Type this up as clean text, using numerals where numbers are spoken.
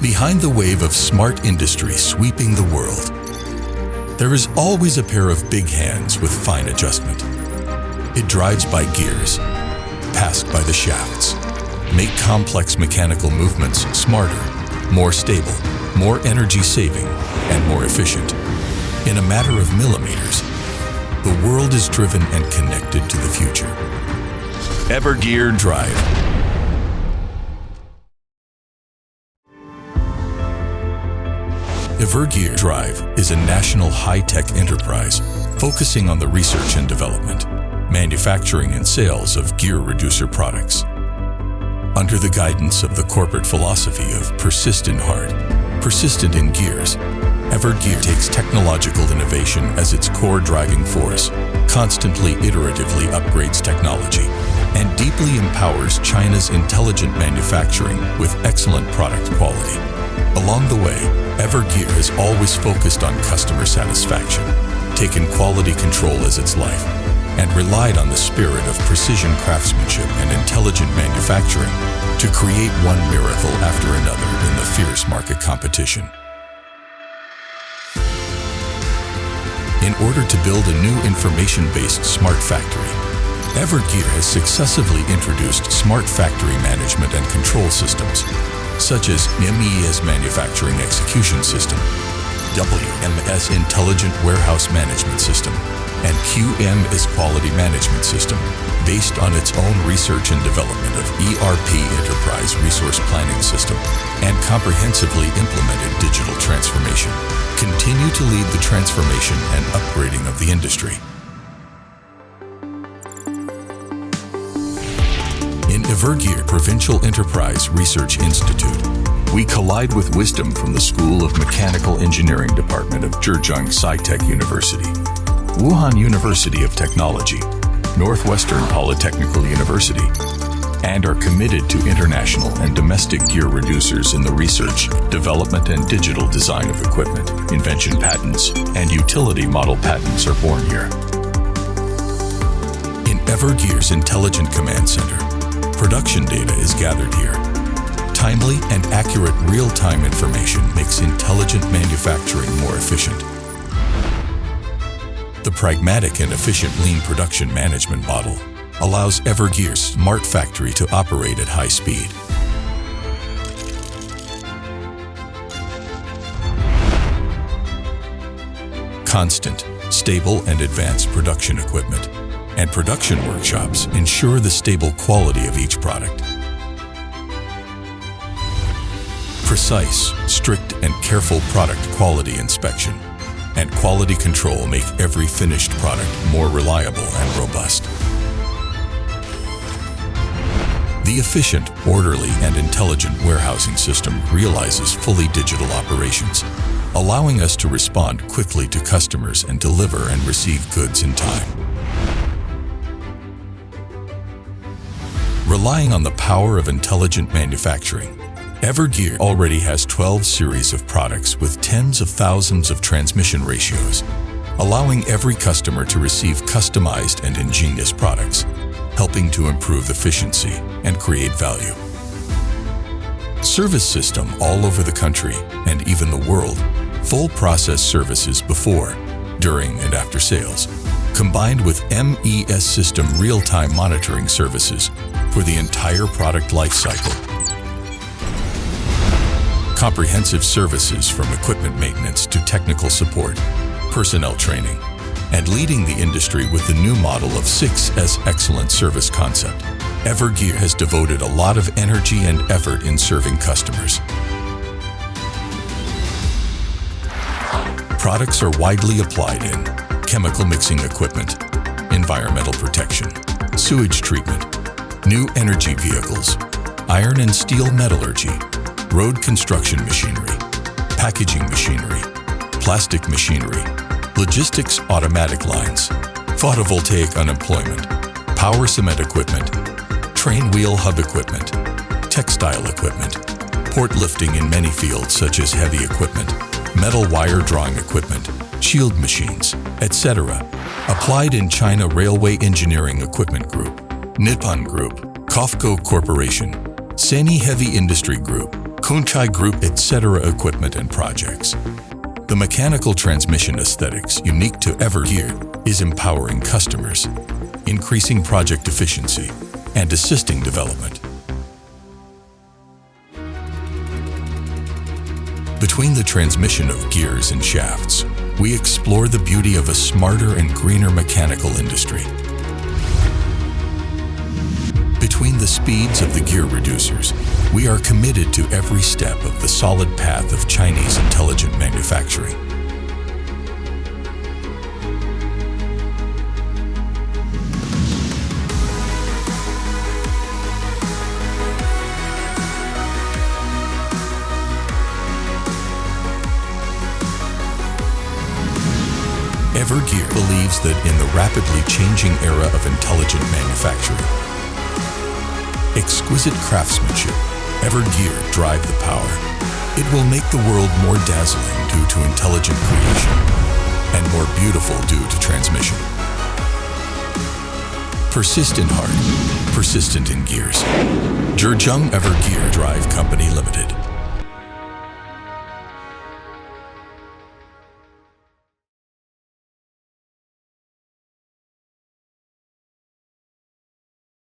Behind the wave of smart industry sweeping the world, there is always a pair of big hands with fine adjustment. It drives by gears, passed by the shafts, make complex mechanical movements smarter, more stable, more energy-saving, and more efficient. In a matter of millimeters, the world is driven and connected to the future. Evergear Drive. Evergear Drive is a national high-tech enterprise focusing on the research and development, manufacturing and sales of gear reducer products. Under the guidance of the corporate philosophy of persistent heart, persistent in gears, Evergear takes technological innovation as its core driving force, constantly iteratively upgrades technology, and deeply empowers China's intelligent manufacturing with excellent product quality. Along the way, Evergear has always focused on customer satisfaction, taken quality control as its life, and relied on the spirit of precision craftsmanship and intelligent manufacturing to create one miracle after another in the fierce market competition. In order to build a new information-based smart factory, Evergear has successively introduced smart factory management and control systems, such as MES Manufacturing Execution System, WMS Intelligent Warehouse Management System, and QMS Quality Management System, based on its own research and development of ERP Enterprise Resource Planning System, and comprehensively implemented digital transformation, continue to lead the transformation and upgrading of the industry. In Evergear Provincial Enterprise Research Institute, we collide with wisdom from the School of Mechanical Engineering Department of Zhejiang Sci-Tech University, Wuhan University of Technology, Northwestern Polytechnical University, and are committed to international and domestic gear reducers in the research, development, and digital design of equipment. Invention patents and utility model patents are born here. In Evergear's Intelligent Command Center, production data is gathered here. Timely and accurate real-time information makes intelligent manufacturing more efficient. The pragmatic and efficient lean production management model allows Evergear's smart factory to operate at high speed. Constant, stable, and advanced production equipment and production workshops ensure the stable quality of each product. Precise, strict, and careful product quality inspection and quality control make every finished product more reliable and robust. The efficient, orderly, and intelligent warehousing system realizes fully digital operations, allowing us to respond quickly to customers and deliver and receive goods in time. Relying on the power of intelligent manufacturing, Evergear already has 12 series of products with tens of thousands of transmission ratios, allowing every customer to receive customized and ingenious products, helping to improve efficiency and create value. Service system all over the country and even the world, full process services before, during, and after sales, combined with MES system real-time monitoring services for the entire product life cycle. Comprehensive services from equipment maintenance to technical support, personnel training, and leading the industry with the new model of 6S Excellent Service concept. Evergear has devoted a lot of energy and effort in serving customers. Products are widely applied in chemical mixing equipment, environmental protection, sewage treatment, new energy vehicles, iron and steel metallurgy, road construction machinery, packaging machinery, plastic machinery, logistics automatic lines, photovoltaic unemployment, power cement equipment, train wheel hub equipment, textile equipment, port lifting in many fields such as heavy equipment, metal wire drawing equipment, shield machines, etc. Applied in China Railway Engineering Equipment Group, Nippon Group, COFCO Corporation, Seni Heavy Industry Group, Kunchai Group, etc. equipment and projects. The mechanical transmission aesthetics unique to Evergear is empowering customers, increasing project efficiency, and assisting development. Between the transmission of gears and shafts, we explore the beauty of a smarter and greener mechanical industry. Between the speeds of the gear reducers, we are committed to every step of the solid path of Chinese intelligent manufacturing. Evergear believes that in the rapidly changing era of intelligent manufacturing, exquisite craftsmanship, Evergear drive the power. It will make the world more dazzling due to intelligent creation and more beautiful due to transmission. Persistent heart, persistent in gears. Zhejiang Evergear Drive Company Limited.